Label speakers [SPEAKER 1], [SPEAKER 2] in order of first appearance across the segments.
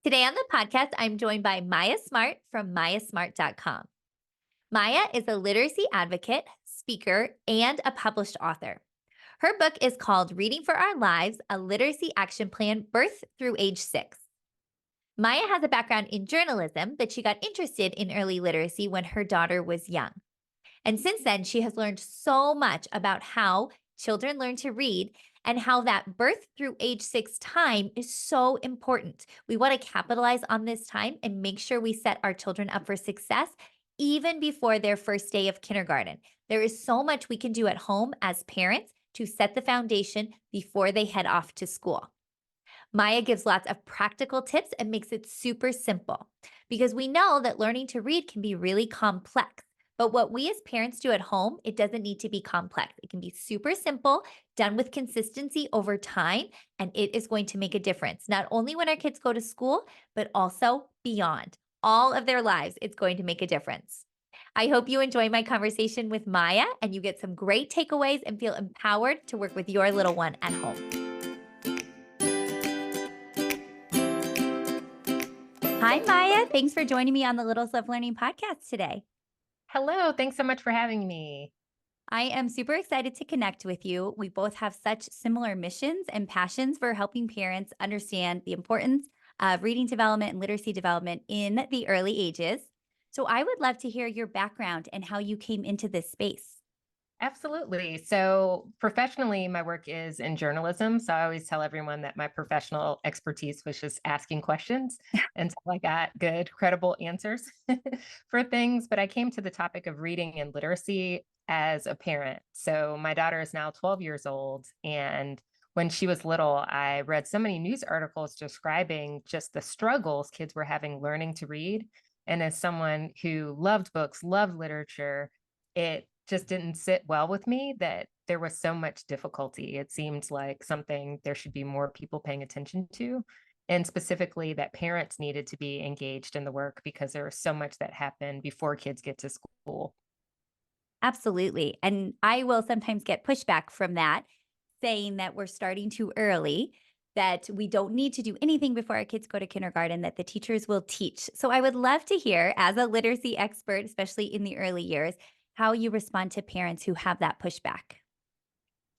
[SPEAKER 1] Today on the podcast, I'm joined by Maya Smart from mayasmart.com. Maya is a literacy advocate, speaker, and a published author. Her book is called Reading for Our Lives, a Literacy Action Plan Birth through Age 6. Maya has a background in journalism, but she got interested in early literacy when her daughter was young. And since then, she has learned so much about how children learn to read and how that birth through age 6 time is so important. We want to capitalize on this time and make sure we set our children up for success even before their first day of kindergarten. There is so much we can do at home as parents to set the foundation before they head off to school. Maya gives lots of practical tips and makes it super simple because we know that learning to read can be really complex. But what we as parents do at home, it doesn't need to be complex. It can be super simple, done with consistency over time, and it is going to make a difference, not only when our kids go to school, but also beyond. All of their lives, it's going to make a difference. I hope you enjoy my conversation with Maya and you get some great takeaways and feel empowered to work with your little one at home. Hi, Maya. Thanks for joining me on the Littles Love Learning podcast today.
[SPEAKER 2] Hello, thanks so much for having me.
[SPEAKER 1] I am super excited to connect with you. We both have such similar missions and passions for helping parents understand the importance of reading development and literacy development in the early ages. So I would love to hear your background and how you came into this space.
[SPEAKER 2] Absolutely. So, professionally, my work is in journalism. So, I always tell everyone that my professional expertise was just asking questions until I got good, credible answers for things. But I came to the topic of reading and literacy as a parent. So, my daughter is now 12 years old. And when she was little, I read so many news articles describing just the struggles kids were having learning to read. And as someone who loved books, loved literature, it just didn't sit well with me that there was so much difficulty. It seemed like something there should be more people paying attention to, and specifically that parents needed to be engaged in the work because there was so much that happened before kids get to school.
[SPEAKER 1] Absolutely. And I will sometimes get pushback from that, saying that we're starting too early, that we don't need to do anything before our kids go to kindergarten, that the teachers will teach. So I would love to hear, as a literacy expert, especially in the early years, how you respond to parents who have that pushback.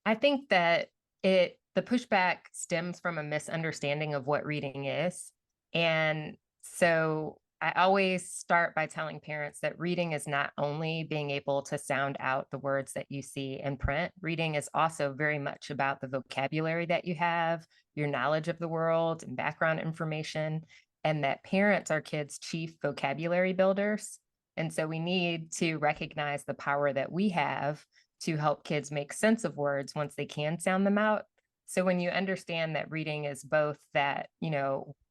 [SPEAKER 2] I think that the pushback stems from a misunderstanding of what reading is. And so I always start by telling parents that reading is not only being able to sound out the words that you see in print, reading is also very much about the vocabulary that you have, your knowledge of the world and background information, and that parents are kids' chief vocabulary builders. And so we need to recognize the power that we have to help kids make sense of words once they can sound them out. So when you understand that reading is both that,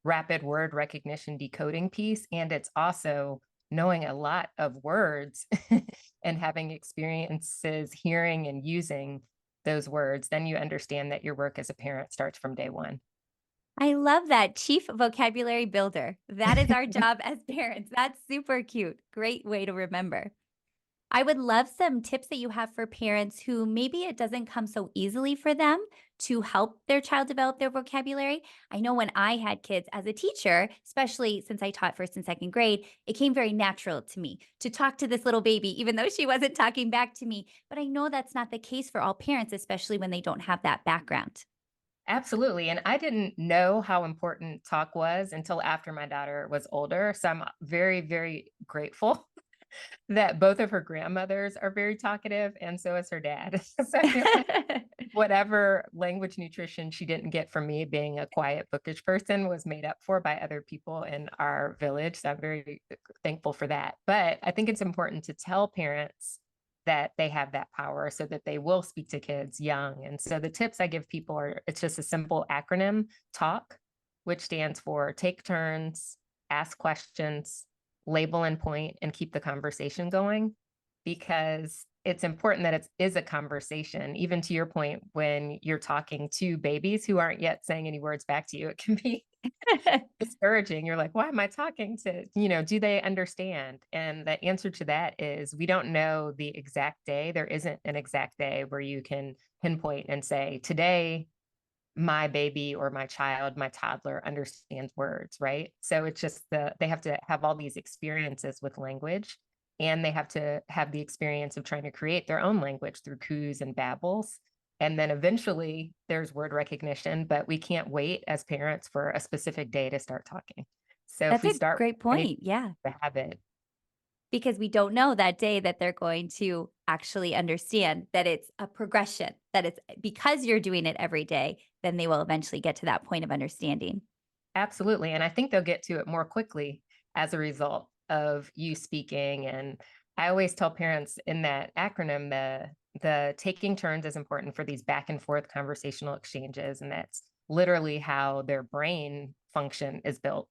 [SPEAKER 2] rapid word recognition decoding piece, and it's also knowing a lot of words and having experiences hearing and using those words, then you understand that your work as a parent starts from day one.
[SPEAKER 1] I love that. Chief vocabulary builder. That is our job as parents. That's super cute. Great way to remember. I would love some tips that you have for parents who maybe it doesn't come so easily for them to help their child develop their vocabulary. I know when I had kids as a teacher, especially since I taught first and second grade, it came very natural to me to talk to this little baby, even though she wasn't talking back to me. But I know that's not the case for all parents, especially when they don't have that background.
[SPEAKER 2] Absolutely. And I didn't know how important talk was until after my daughter was older. So I'm very, very grateful that both of her grandmothers are very talkative, and so is her dad. So I feel like whatever language nutrition she didn't get from me being a quiet, bookish person was made up for by other people in our village. So I'm very thankful for that. But I think it's important to tell parents that they have that power so that they will speak to kids young. And so the tips I give people are it's just a simple acronym TALK, which stands for take turns, ask questions, label and point, and keep the conversation going, because it's important that it is a conversation. Even to your point, when you're talking to babies who aren't yet saying any words back to you, it can be discouraging. You're like, why am I talking to, do they understand? And the answer to that is we don't know the exact day. There isn't an exact day where you can pinpoint and say, today my baby or my child, my toddler understands words, right? So it's just they have to have all these experiences with language, and they have to have the experience of trying to create their own language through coos and babbles. And then eventually there's word recognition, but we can't wait as parents for a specific day to start talking. So if
[SPEAKER 1] That's
[SPEAKER 2] we
[SPEAKER 1] a
[SPEAKER 2] start
[SPEAKER 1] great
[SPEAKER 2] planning
[SPEAKER 1] point. Yeah.
[SPEAKER 2] the habit.
[SPEAKER 1] Because we don't know that day that they're going to actually understand that it's a progression, that it's because you're doing it every day, then they will eventually get to that point of understanding.
[SPEAKER 2] Absolutely, and I think they'll get to it more quickly as a result of you speaking, and I always tell parents in that acronym, the taking turns is important for these back and forth conversational exchanges, and that's literally how their brain function is built.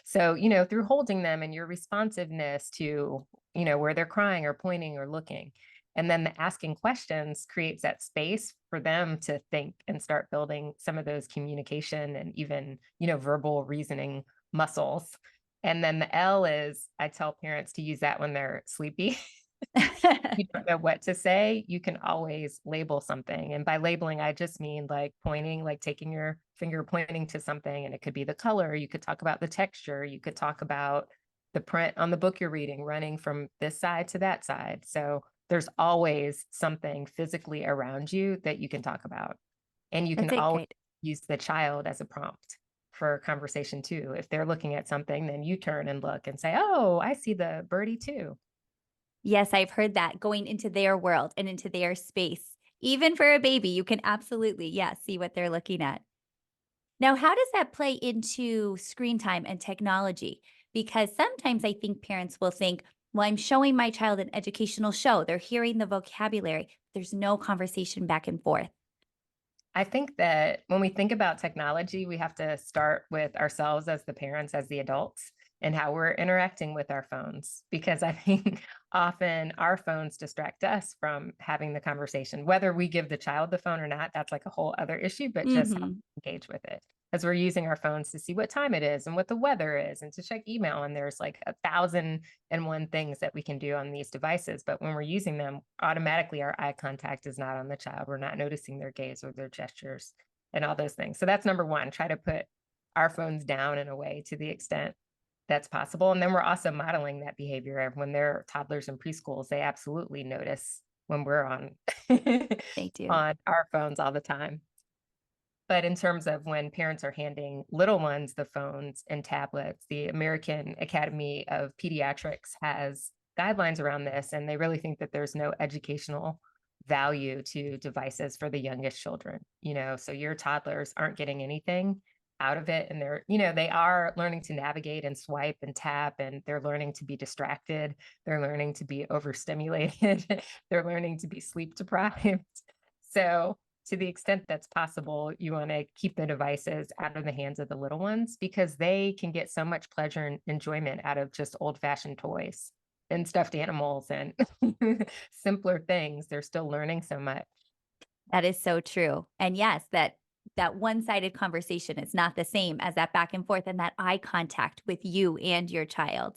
[SPEAKER 2] So, through holding them and your responsiveness to, where they're crying or pointing or looking. And then the asking questions creates that space for them to think and start building some of those communication and even, verbal reasoning muscles. And then the L is I tell parents to use that when they're sleepy. You don't know what to say, you can always label something. And by labeling, I just mean like pointing, like taking your finger pointing to something, and it could be the color. You could talk about the texture. You could talk about the print on the book you're reading, running from this side to that side. So there's always something physically around you that you can talk about. And you can
[SPEAKER 1] That's it,
[SPEAKER 2] always
[SPEAKER 1] great.
[SPEAKER 2] use the child as a prompt for conversation too. If they're looking at something, then you turn and look and say, "Oh, I see the birdie too."
[SPEAKER 1] Yes, I've heard that going into their world and into their space. Even for a baby, you can absolutely, yeah, see what they're looking at. Now, how does that play into screen time and technology? Because sometimes I think parents will think, well, I'm showing my child an educational show. They're hearing the vocabulary. There's no conversation back and forth.
[SPEAKER 2] I think that when we think about technology, we have to start with ourselves as the parents, as the adults, and how we're interacting with our phones. Because I think often our phones distract us from having the conversation, whether we give the child the phone or not. That's like a whole other issue, but just how
[SPEAKER 1] Mhm.
[SPEAKER 2] we engage with it. As we're using our phones to see what time it is and what the weather is and to check email. And there's like 1,001 things that we can do on these devices. But when we're using them, automatically our eye contact is not on the child. We're not noticing their gaze or their gestures and all those things. So that's number one, try to put our phones down in a way to the extent that's possible. And then we're also modeling that behavior when they're toddlers and preschools. They absolutely notice when we're on
[SPEAKER 1] They do.
[SPEAKER 2] on our phones all the time. But in terms of when parents are handing little ones the phones and tablets, the American Academy of Pediatrics has guidelines around this, and they really think that there's no educational value to devices for the youngest children. So your toddlers aren't getting anything out of it, and they are learning to navigate and swipe and tap, and they're learning to be distracted. They're learning to be overstimulated. They're learning to be sleep deprived. So to the extent that's possible, you want to keep the devices out of the hands of the little ones because they can get so much pleasure and enjoyment out of just old fashioned toys and stuffed animals and simpler things. They're still learning so much.
[SPEAKER 1] That is so true. And yes, that one-sided conversation is not the same as that back and forth and that eye contact with you and your child.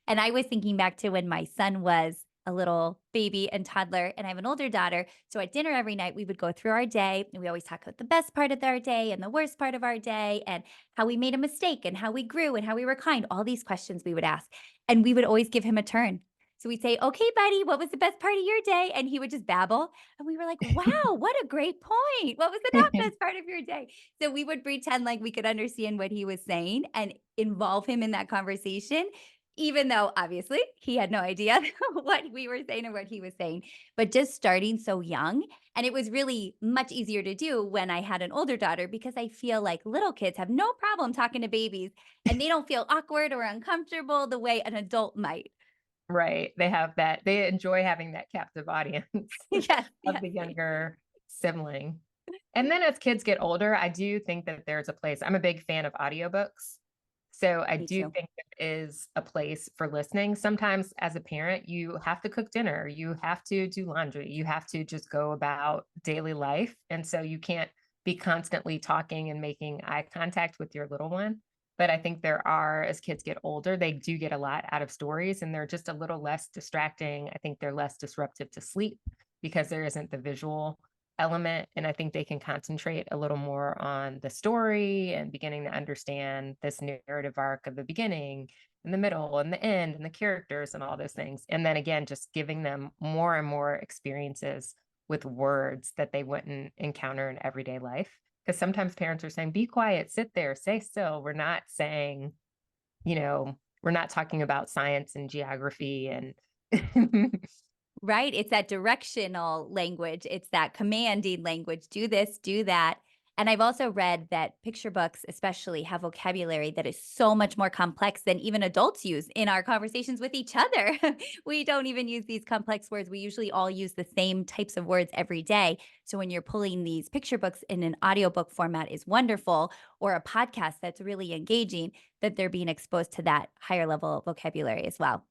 [SPEAKER 1] And I was thinking back to when my son was a little baby and toddler, and I have an older daughter. So at dinner every night, we would go through our day and we always talk about the best part of our day and the worst part of our day and how we made a mistake and how we grew and how we were kind. All these questions we would ask. And we would always give him a turn. So we'd say, okay, buddy, what was the best part of your day? And he would just babble. And we were like, wow, what a great point. What was the not best part of your day? So we would pretend like we could understand what he was saying and involve him in that conversation, even though obviously he had no idea what we were saying or what he was saying. But just starting so young. And it was really much easier to do when I had an older daughter because I feel like little kids have no problem talking to babies and they don't feel awkward or uncomfortable the way an adult might.
[SPEAKER 2] Right. They have that. They enjoy having that captive audience
[SPEAKER 1] Yes,
[SPEAKER 2] of
[SPEAKER 1] yes,
[SPEAKER 2] the
[SPEAKER 1] they
[SPEAKER 2] younger sibling. And then as kids get older, I do think that there's a place. I'm a big fan of audiobooks. So I
[SPEAKER 1] me
[SPEAKER 2] do
[SPEAKER 1] too.
[SPEAKER 2] think there is a place for listening. Sometimes as a parent, you have to cook dinner, you have to do laundry, you have to just go about daily life. And so you can't be constantly talking and making eye contact with your little one. But I think there are, as kids get older, they do get a lot out of stories and they're just a little less distracting. I think they're less disruptive to sleep because there isn't the visual. element, and I think they can concentrate a little more on the story and beginning to understand this narrative arc of the beginning and the middle and the end and the characters and all those things. And then again, just giving them more and more experiences with words that they wouldn't encounter in everyday life. Because sometimes parents are saying, be quiet, sit there, stay still. We're not saying, we're not talking about science and geography and
[SPEAKER 1] Right? It's that directional language. It's that commanding language. Do this, do that. And I've also read that picture books, especially, have vocabulary that is so much more complex than even adults use in our conversations with each other. We don't even use these complex words. We usually all use the same types of words every day. So when you're pulling these picture books in an audiobook format is wonderful, or a podcast that's really engaging, that they're being exposed to that higher level of vocabulary as well.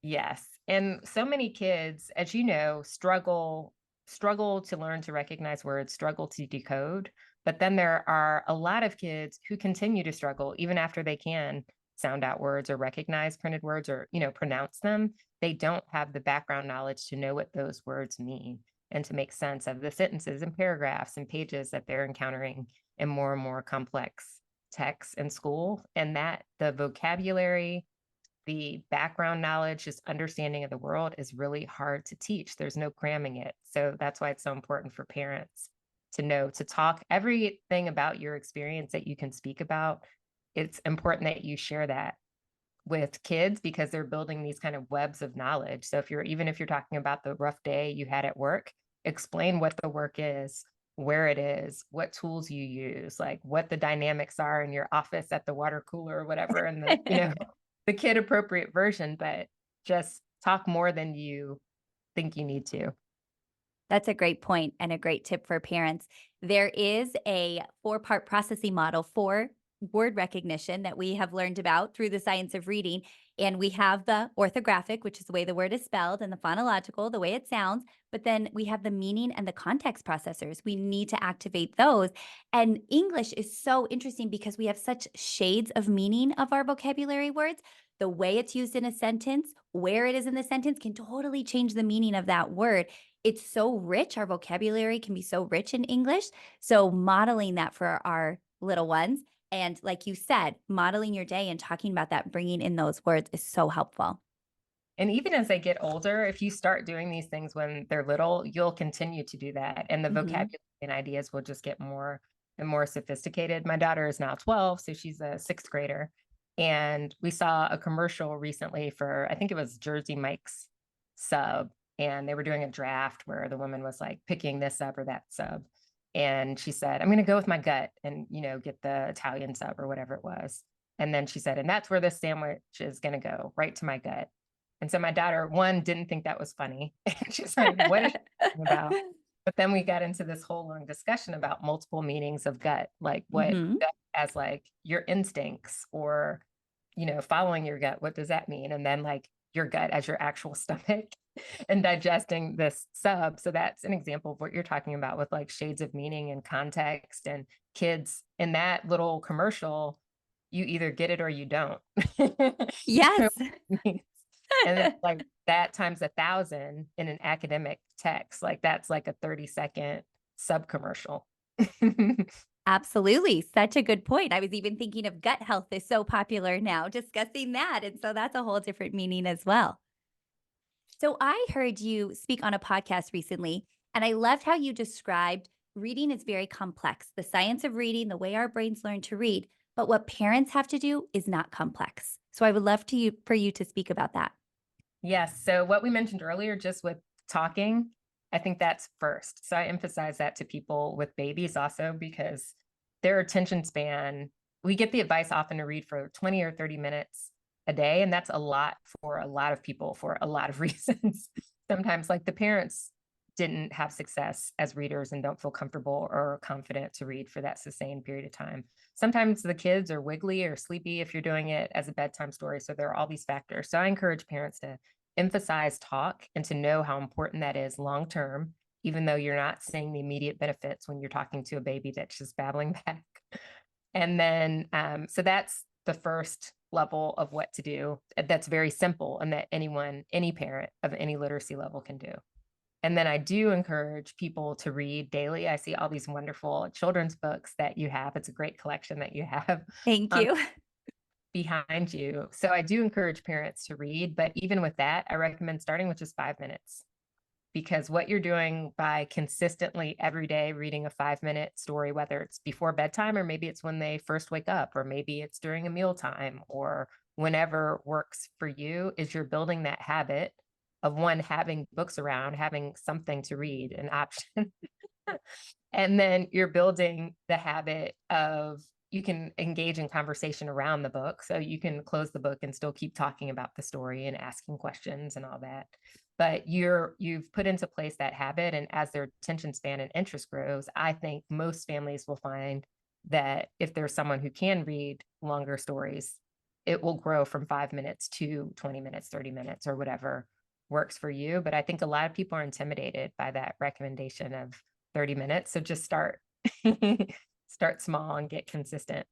[SPEAKER 2] yes. And so many kids, as you know, struggle to learn to recognize words, struggle to decode. But then there are a lot of kids who continue to struggle even after they can sound out words or recognize printed words or, pronounce them. They don't have the background knowledge to know what those words mean and to make sense of the sentences and paragraphs and pages that they're encountering in more and more complex texts in school. And that the vocabulary, the background knowledge, just understanding of the world is really hard to teach. There's no cramming it. So that's why it's so important for parents to know to talk everything about your experience that you can speak about. It's important that you share that with kids because they're building these kind of webs of knowledge. So if you're talking about the rough day you had at work, explain what the work is, where it is, what tools you use, like what the dynamics are in your office at the water cooler or whatever, and the kid appropriate version, but just talk more than you think you need to.
[SPEAKER 1] That's a great point and a great tip for parents. There is a four-part processing model for word recognition that we have learned about through the science of reading. And we have the orthographic, which is the way the word is spelled, and the phonological, the way it sounds. But then we have the meaning and the context processors. We need to activate those. And English is so interesting because we have such shades of meaning of our vocabulary words. The way it's used in a sentence, where it is in the sentence can totally change the meaning of that word. It's so rich. Our vocabulary can be so rich in English. So modeling that for our little ones, and like you said, modeling your day and talking about that, bringing in those words is so helpful.
[SPEAKER 2] And even as they get older, if you start doing these things when they're little, you'll continue to do that. And the
[SPEAKER 1] Mhm.
[SPEAKER 2] vocabulary and ideas will just get more and more sophisticated. My daughter is now 12, so she's a sixth grader. And we saw a commercial recently for, I think it was Jersey Mike's sub. And they were doing a draft where the woman was like picking this sub or that sub. And she said, I'm going to go with my gut and, get the Italian sub or whatever it was. And then she said, and that's where this sandwich is going to go, right to my gut. And so my daughter, one, didn't think that was funny. She's like, what is she talking about? But then we got into this whole long discussion about multiple meanings of gut, like what
[SPEAKER 1] Mhm.
[SPEAKER 2] gut as like your instincts or, following your gut, what does that mean? And then like your gut as your actual stomach and digesting this sub. So that's an example of what you're talking about with like shades of meaning and context and kids in that little commercial, you either get it or you don't. You know
[SPEAKER 1] Yes.
[SPEAKER 2] what it means. And it's like that times 1,000 in an academic text, like that's like a 30-second sub commercial.
[SPEAKER 1] Absolutely. Such a good point. I was even thinking of gut health is so popular now, discussing that. And so that's a whole different meaning as well. So I heard you speak on a podcast recently, and I loved how you described reading is very complex. The science of reading, the way our brains learn to read, but what parents have to do is not complex. So I would love for you to speak about that.
[SPEAKER 2] Yes. So what we mentioned earlier, just with talking, I think that's first. So I emphasize that to people with babies also because their attention span, we get the advice often to read for 20 or 30 minutes a day. And that's a lot for a lot of people for a lot of reasons. Sometimes, like the parents didn't have success as readers and don't feel comfortable or confident to read for that sustained period of time. Sometimes the kids are wiggly or sleepy if you're doing it as a bedtime story. So there are all these factors. So I encourage parents to emphasize talk and to know how important that is long term, even though you're not seeing the immediate benefits when you're talking to a baby that's just babbling back. And then, so that's the first level of what to do. That's very simple and that any parent of any literacy level can do. And then I do encourage people to read daily. I see all these wonderful children's books that you have. It's a great collection that you have
[SPEAKER 1] Thank
[SPEAKER 2] um,
[SPEAKER 1] you.
[SPEAKER 2] behind you. So I do encourage parents to read, but even with that, I recommend starting with just 5 minutes, because what you're doing by consistently every day reading a 5 minute story, whether it's before bedtime or maybe it's when they first wake up, or maybe it's during a mealtime or whenever works for you, is you're building that habit of one, having books around, having something to read, an option. And then you're building the habit of, you can engage in conversation around the book. So you can close the book and still keep talking about the story and asking questions and all that. But you've put into place that habit. And as their attention span and interest grows, I think most families will find that if there's someone who can read longer stories, it will grow from 5 minutes to 20 minutes, 30 minutes, or whatever works for you. But I think a lot of people are intimidated by that recommendation of 30 minutes. So just start. Start small and get consistent.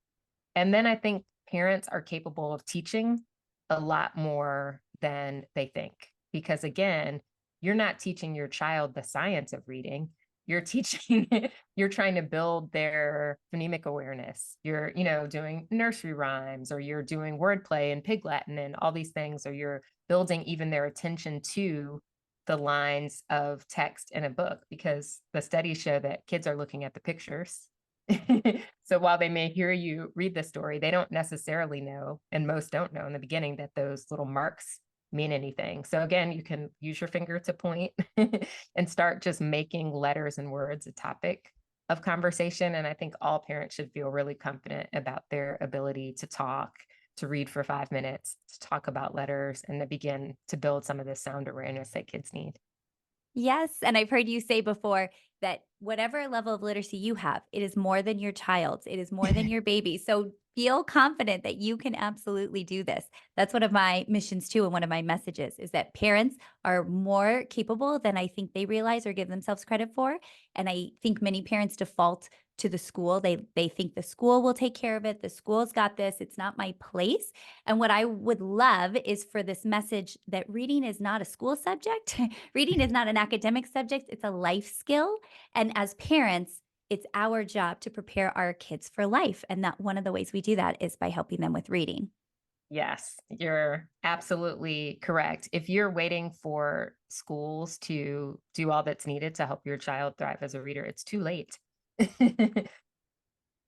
[SPEAKER 2] And then I think parents are capable of teaching a lot more than they think. Because again, you're not teaching your child the science of reading. You're teaching, you're trying to build their phonemic awareness. You're, doing nursery rhymes, or you're doing wordplay and pig Latin and all these things, or you're building even their attention to the lines of text in a book, because the studies show that kids are looking at the pictures. So while they may hear you read the story, they don't necessarily know, and most don't know in the beginning, that those little marks mean anything. So again, you can use your finger to point and start just making letters and words a topic of conversation. And I think all parents should feel really confident about their ability to talk, to read for 5 minutes, to talk about letters, and to begin to build some of this sound awareness that kids need.
[SPEAKER 1] Yes, and I've heard you say before that whatever level of literacy you have, it is more than your child's, it is more than your baby. So feel confident that you can absolutely do this. That's one of my missions too, and one of my messages is that parents are more capable than I think they realize or give themselves credit for. And I think many parents default to the school. They think the school will take care of it. The school's got this. It's not my place. And what I would love is for this message that reading is not a school subject. Reading is not an academic subject, it's a life skill. And as parents, it's our job to prepare our kids for life. And that one of the ways we do that is by helping them with reading.
[SPEAKER 2] Yes, you're absolutely correct. If you're waiting for schools to do all that's needed to help your child thrive as a reader, it's too late.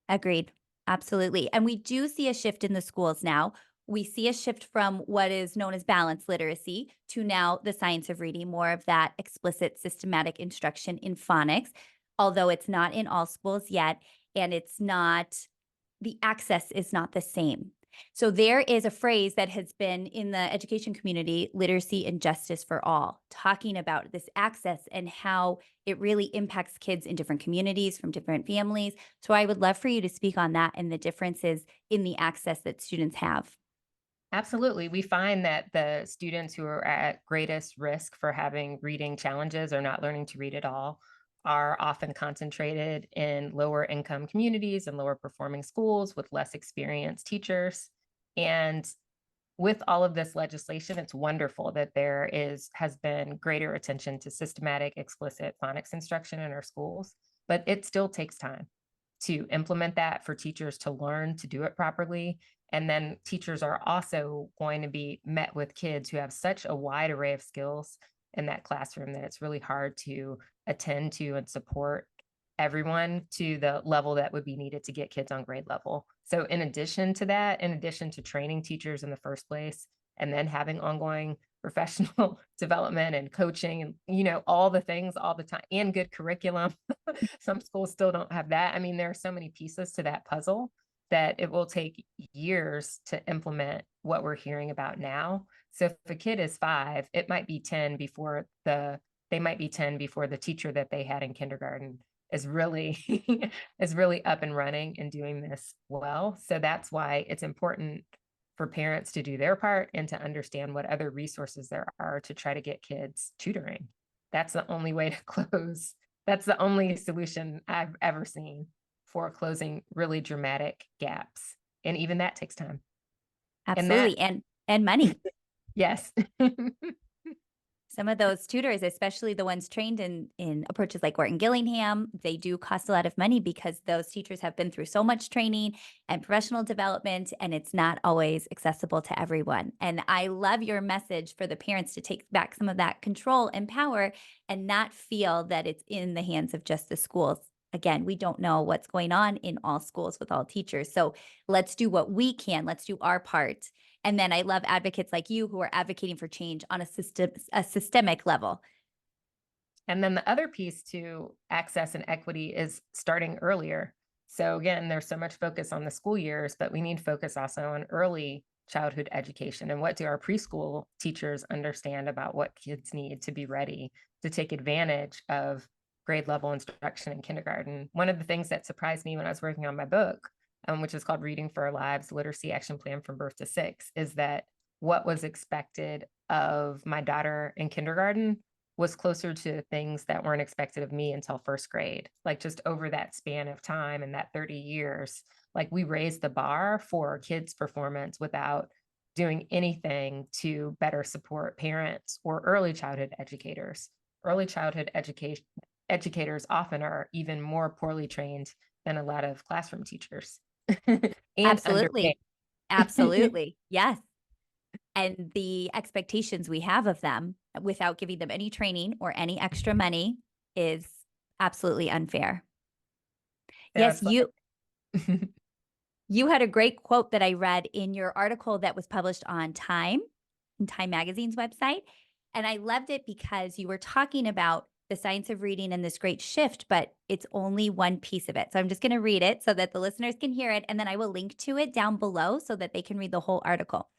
[SPEAKER 1] Agreed. Absolutely. And we do see a shift in the schools now. We see a shift from what is known as balanced literacy to now the science of reading, more of that explicit systematic instruction in phonics, although it's not in all schools yet. And it's not, the access is not the same. So there is a phrase that has been in the education community, literacy and justice for all, talking about this access and how it really impacts kids in different communities from different families. So I would love for you to speak on that and the differences in the access that students have.
[SPEAKER 2] Absolutely. We find that the students who are at greatest risk for having reading challenges or not learning to read at all are often concentrated in lower income communities and lower performing schools with less experienced teachers. And with all of this legislation, it's wonderful that has been greater attention to systematic, explicit phonics instruction in our schools, but it still takes time to implement that, for teachers to learn to do it properly. And then teachers are also going to be met with kids who have such a wide array of skills in that classroom that it's really hard to attend to and support everyone to the level that would be needed to get kids on grade level. So in addition to that, in addition to training teachers in the first place, and then having ongoing professional development and coaching and all the things all the time, and good curriculum, some schools still don't have that. I mean, there are so many pieces to that puzzle that it will take years to implement what we're hearing about now. So if a kid is 5, it might be 10 before they might be 10 before the teacher that they had in kindergarten is really is really up and running and doing this well. So that's why it's important for parents to do their part and to understand what other resources there are to try to get kids tutoring. That's the only way to close. That's the only solution I've ever seen for closing really dramatic gaps. And even that takes time. And that,
[SPEAKER 1] Absolutely. And money.
[SPEAKER 2] yes.
[SPEAKER 1] Some of those tutors, especially the ones trained in approaches like Orton Gillingham, they do cost a lot of money because those teachers have been through so much training and professional development, and it's not always accessible to everyone. And I love your message for the parents to take back some of that control and power and not feel that it's in the hands of just the schools. Again, we don't know what's going on in all schools with all teachers. So let's do what we can. Let's do our part. And then I love advocates like you who are advocating for change on a systemic level.
[SPEAKER 2] And then the other piece to access and equity is starting earlier. So again, there's so much focus on the school years, but we need focus also on early childhood education. And what do our preschool teachers understand about what kids need to be ready to take advantage of grade level instruction in kindergarten? One of the things that surprised me when I was working on my book, which is called Reading for Our Lives, Literacy Action Plan from Birth to Six, is that what was expected of my daughter in kindergarten was closer to things that weren't expected of me until first grade. Like just over that span of time and that 30 years, like we raised the bar for kids' performance without doing anything to better support parents or early childhood educators. Early childhood educators often are even more poorly trained than a lot of classroom teachers and underpaid.
[SPEAKER 1] Absolutely. Absolutely. Yes. And the expectations we have of them without giving them any training or any extra money is absolutely unfair.
[SPEAKER 2] So
[SPEAKER 1] Yes,
[SPEAKER 2] it's
[SPEAKER 1] you had a great quote that I read in your article that was published on Time Magazine's website. And I loved it because you were talking about the science of reading and this great shift, but it's only one piece of it. So I'm just going to read it so that the listeners can hear it. And then I will link to it down below so that they can read the whole article.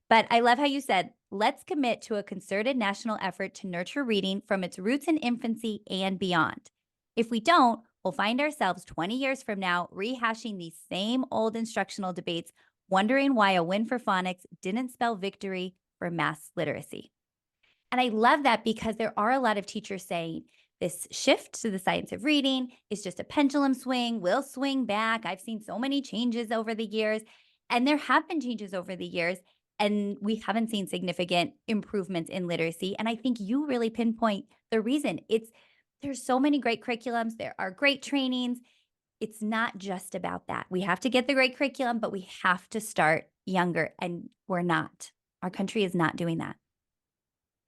[SPEAKER 1] But I love how you said, let's commit to a concerted national effort to nurture reading from its roots in infancy and beyond. If we don't, we'll find ourselves 20 years from now rehashing these same old instructional debates, wondering why a win for phonics didn't spell victory for mass literacy. And I love that because there are a lot of teachers saying this shift to the science of reading is just a pendulum swing, will swing back. I've seen so many changes over the years, and there have been changes over the years, and we haven't seen significant improvements in literacy. And I think you really pinpoint the reason. There's so many great curriculums, there are great trainings. It's not just about that. We have to get the great curriculum, but we have to start younger, and we're not. Our country is not doing that.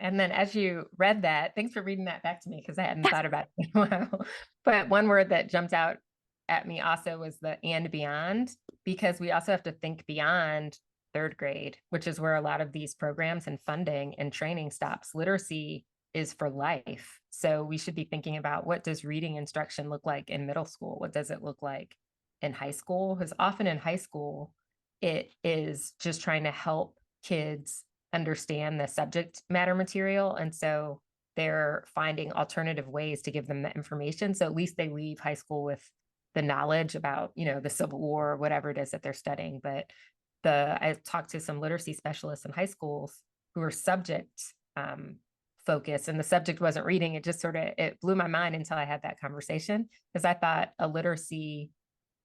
[SPEAKER 2] And then as you read that, thanks for reading that back to me because I hadn't thought about it in a while. But one word that jumped out at me also was the and beyond, because we also have to think beyond third grade, which is where a lot of these programs and funding and training stops. Literacy is for life. So we should be thinking about what does reading instruction look like in middle school? What does it look like in high school? Because often in high school, it is just trying to help kids understand the subject matter material. And so they're finding alternative ways to give them that information. So at least they leave high school with the knowledge about, the Civil War or whatever it is that they're studying. But I talked to some literacy specialists in high schools who are subject focused, and the subject wasn't reading. It just it blew my mind until I had that conversation, because I thought a literacy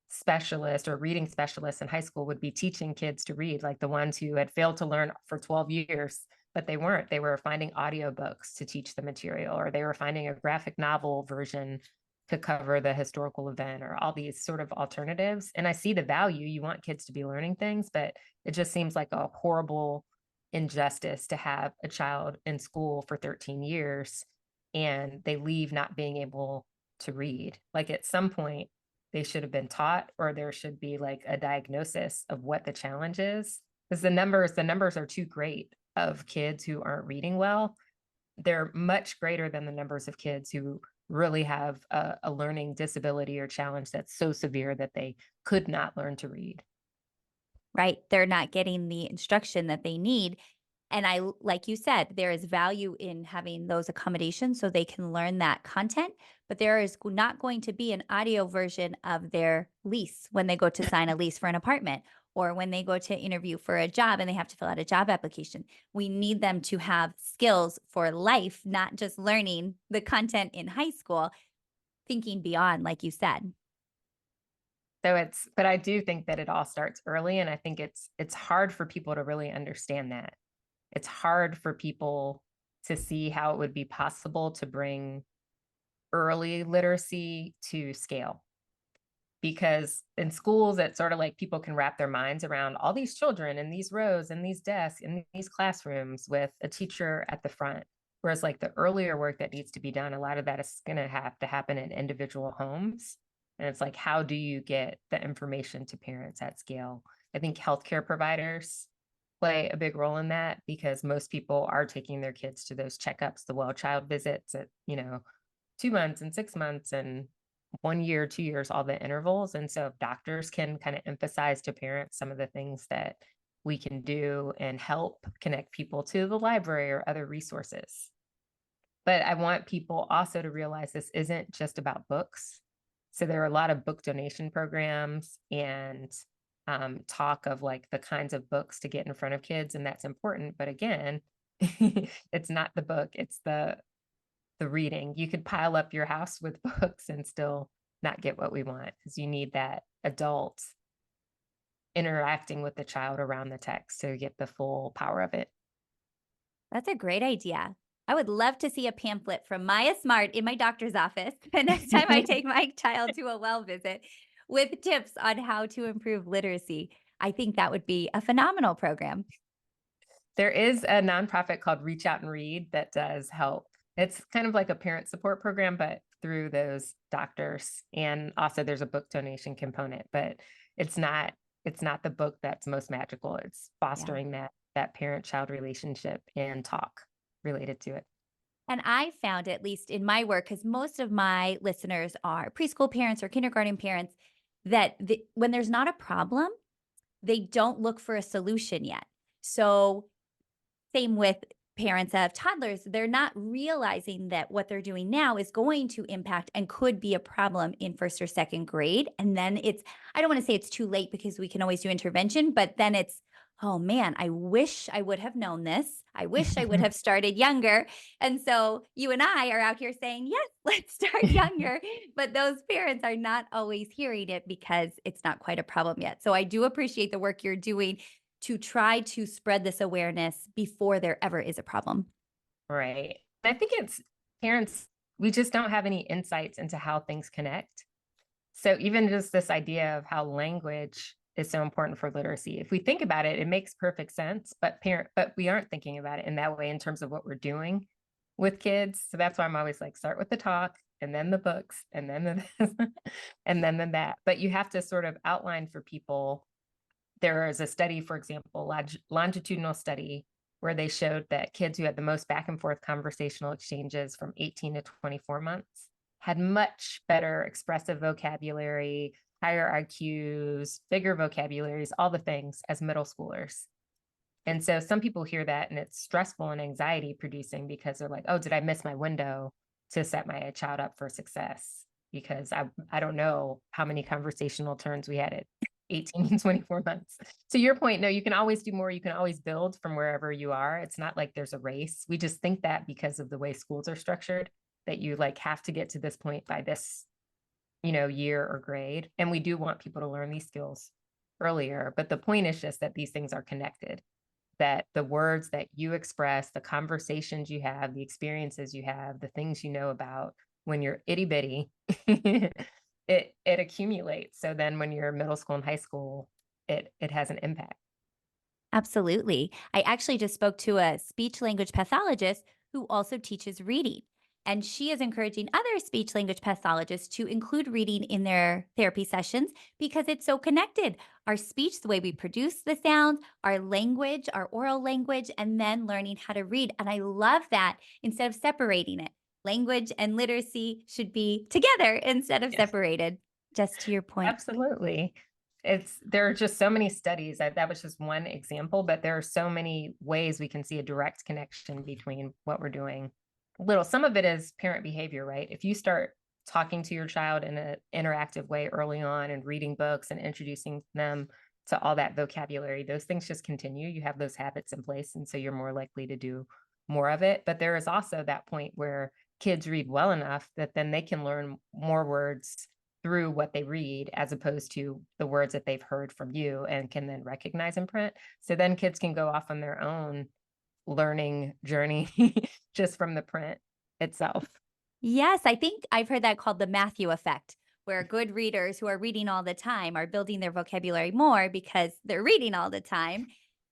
[SPEAKER 2] specialist or reading specialist in high school would be teaching kids to read, like the ones who had failed to learn for 12 years, but they weren't. They were finding audiobooks to teach the material, or they were finding a graphic novel version to cover the historical event, or all these sort of alternatives. And I see the value. You want kids to be learning things, but it just seems like a horrible injustice to have a child in school for 13 years and they leave not being able to read. Like at some point, they should have been taught, or there should be like a diagnosis of what the challenge is. Because the numbers are too great of kids who aren't reading well. They're much greater than the numbers of kids who really have a learning disability or challenge that's so severe that they could not learn to read.
[SPEAKER 1] Right? They're not getting the instruction that they need. And like you said, there is value in having those accommodations so they can learn that content, but there is not going to be an audio version of their lease when they go to sign a lease for an apartment or when they go to interview for a job and they have to fill out a job application. We need them to have skills for life, not just learning the content in high school, thinking beyond, like you said.
[SPEAKER 2] But I do think that it all starts early, and I think it's hard for people to really understand that. It's hard for people to see how it would be possible to bring early literacy to scale. Because in schools, it's sort of like people can wrap their minds around all these children in these rows and these desks in these classrooms with a teacher at the front. Whereas like the earlier work that needs to be done, a lot of that is going to have to happen in individual homes. And it's like, how do you get the information to parents at scale? I think healthcare providers play a big role in that because most people are taking their kids to those checkups, the well child visits at, 2 months and 6 months and 1 year, 2 years, all the intervals. And so if doctors can kind of emphasize to parents some of the things that we can do and help connect people to the library or other resources. But I want people also to realize this isn't just about books. So there are a lot of book donation programs and talk of like the kinds of books to get in front of kids, and that's important. But again, it's not the book, it's the reading. You could pile up your house with books and still not get what we want because you need that adult interacting with the child around the text to get the full power of it.
[SPEAKER 1] That's a great idea. I would love to see a pamphlet from Maya Smart in my doctor's office the next time I take my child to a well visit with tips on how to improve literacy. I think that would be a phenomenal program.
[SPEAKER 2] There is a nonprofit called Reach Out and Read that does help. It's kind of like a parent support program, but through those doctors. And also there's a book donation component, but it's not the book that's most magical. It's
[SPEAKER 1] Yeah.
[SPEAKER 2] fostering that parent-child relationship and talk related to it.
[SPEAKER 1] And I found, at least in my work, because most of my listeners are preschool parents or kindergarten parents, that when there's not a problem, they don't look for a solution yet. So same with parents of toddlers, they're not realizing that what they're doing now is going to impact and could be a problem in first or second grade. And then I don't want to say it's too late because we can always do intervention, but then it's, oh man, I wish I would have known this. I wish I would have started younger. And so you and I are out here saying, yes, let's start younger. But those parents are not always hearing it because it's not quite a problem yet. So I do appreciate the work you're doing to try to spread this awareness before there ever is a problem.
[SPEAKER 2] Right. I think it's parents, we just don't have any insights into how things connect. So even just this idea of how language is so important for literacy. If we think about it, it makes perfect sense, but we aren't thinking about it in that way in terms of what we're doing with kids. So that's why I'm always like start with the talk and then the books and then the this, and then that. But you have to sort of outline for people. There is a study, for example, longitudinal study where they showed that kids who had the most back and forth conversational exchanges from 18 to 24 months had much better expressive vocabulary, higher IQs, bigger vocabularies, all the things as middle schoolers. And so some people hear that and it's stressful and anxiety producing because they're like, oh, did I miss my window to set my child up for success? Because I don't know how many conversational turns we had at 18 and 24 months. To your point, no, you can always do more. You can always build from wherever you are. It's not like there's a race. We just think that because of the way schools are structured, that you like have to get to this point by this, year or grade. And we do want people to learn these skills earlier. But the point is just that these things are connected, that the words that you express, the conversations you have, the experiences you have, the things you know about when you're itty bitty, it accumulates. So then when you're middle school and high school, it has an impact.
[SPEAKER 1] Absolutely. I actually just spoke to a speech language pathologist who also teaches reading. And she is encouraging other speech language pathologists to include reading in their therapy sessions because it's so connected. Our speech, the way we produce the sounds, our language, our oral language, and then learning how to read. And I love that instead of separating it. Language and literacy should be together instead of
[SPEAKER 2] Yes.
[SPEAKER 1] separated, just to your point.
[SPEAKER 2] Absolutely. There are just so many studies. That was just one example, but there are so many ways we can see a direct connection between what we're doing. Some of it is parent behavior, right? If you start talking to your child in an interactive way early on and reading books and introducing them to all that vocabulary, those things just continue. You have those habits in place. And so you're more likely to do more of it. But there is also that point where kids read well enough that then they can learn more words through what they read as opposed to the words that they've heard from you and can then recognize in print. So then kids can go off on their own learning journey just from the print itself.
[SPEAKER 1] Yes, I think I've heard that called the Matthew effect, where good readers who are reading all the time are building their vocabulary more because they're reading all the time.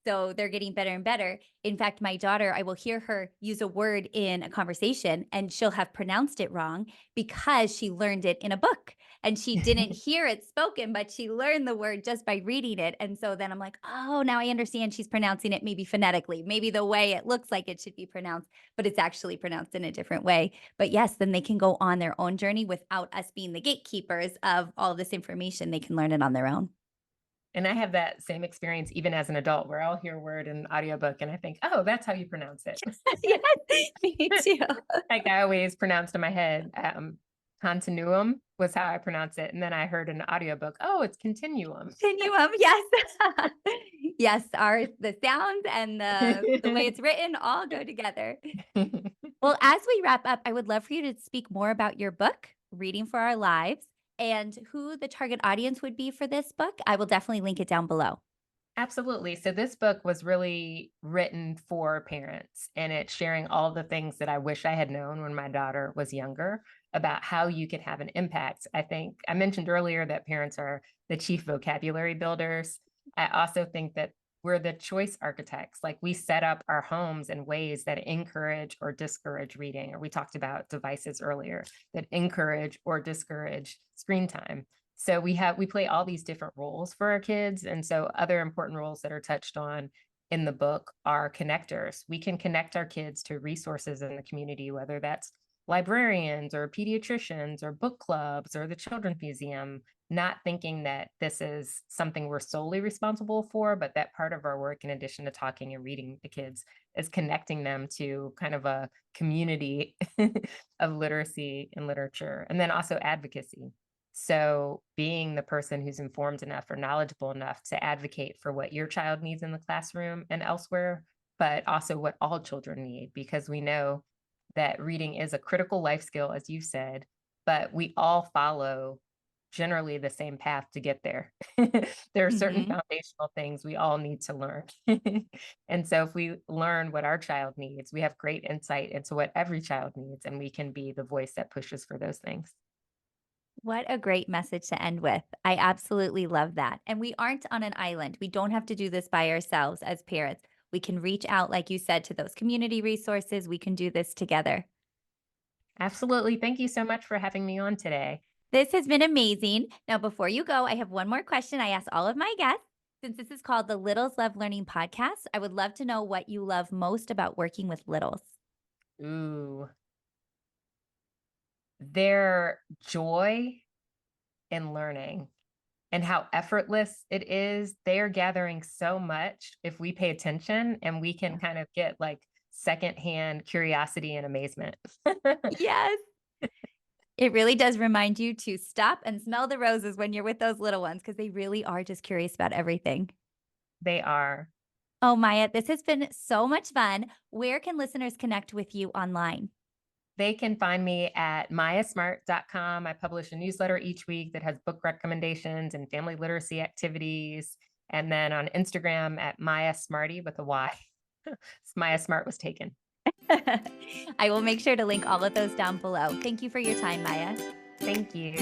[SPEAKER 1] So they're getting better and better. In fact, my daughter, I will hear her use a word in a conversation and she'll have pronounced it wrong because she learned it in a book and she didn't hear it spoken, but she learned the word just by reading it. And so then I'm like, oh, now I understand she's pronouncing it maybe phonetically, maybe the way it looks like it should be pronounced, but it's actually pronounced in a different way. But yes, then they can go on their own journey without us being the gatekeepers of all this information. They can learn it on their own.
[SPEAKER 2] And I have that same experience even as an adult where I'll hear a word in an audiobook and I think, "Oh, that's how you pronounce it."
[SPEAKER 1] Yes, me too.
[SPEAKER 2] Like I always pronounced in my head, continuum was how I pronounce it, and then I heard an audiobook, "Oh, it's continuum."
[SPEAKER 1] Continuum, yes. Yes, our the sounds and the way it's written all go together. Well, as we wrap up, I would love for you to speak more about your book, Reading for Our Lives, and who the target audience would be for this book. I will definitely link it down below.
[SPEAKER 2] Absolutely. So this book was really written for parents and it's sharing all the things that I wish I had known when my daughter was younger about how you could have an impact. I think I mentioned earlier that parents are the chief vocabulary builders. I also think that we're the choice architects. Like we set up our homes in ways that encourage or discourage reading. Or we talked about devices earlier that encourage or discourage screen time. So we play all these different roles for our kids. And so other important roles that are touched on in the book are connectors. We can connect our kids to resources in the community, whether that's librarians or pediatricians or book clubs or the Children's Museum, not thinking that this is something we're solely responsible for, but that part of our work, in addition to talking and reading to kids, is connecting them to kind of a community of literacy and literature, and then also advocacy. So being the person who's informed enough or knowledgeable enough to advocate for what your child needs in the classroom and elsewhere, but also what all children need, because we know that reading is a critical life skill, as you said, but we all follow generally the same path to get there. There are certain
[SPEAKER 1] Mhm.
[SPEAKER 2] foundational things we all need to learn. And so if we learn what our child needs, we have great insight into what every child needs, and we can be the voice that pushes for those things.
[SPEAKER 1] What a great message to end with. I absolutely love that. And we aren't on an island. We don't have to do this by ourselves as parents. We can reach out, like you said, to those community resources. We can do this together.
[SPEAKER 2] Absolutely. Thank you so much for having me on today.
[SPEAKER 1] This has been amazing. Now, before you go, I have one more question I ask all of my guests. Since this is called the Littles Love Learning podcast, I would love to know what you love most about working with littles.
[SPEAKER 2] Ooh, their joy in learning and how effortless it is. They are gathering so much if we pay attention and we can
[SPEAKER 1] Yeah.
[SPEAKER 2] kind of get like secondhand curiosity and amazement.
[SPEAKER 1] Yes. It really does remind you to stop and smell the roses when you're with those little ones because they really are just curious about everything.
[SPEAKER 2] They are.
[SPEAKER 1] Oh, Maya, this has been so much fun. Where can listeners connect with you online?
[SPEAKER 2] They can find me at mayasmart.com. I publish a newsletter each week that has book recommendations and family literacy activities. And then on Instagram at Maya Smarty with a Y. Maya Smart was taken.
[SPEAKER 1] I will make sure to link all of those down below. Thank you for your time, Maya.
[SPEAKER 2] Thank you.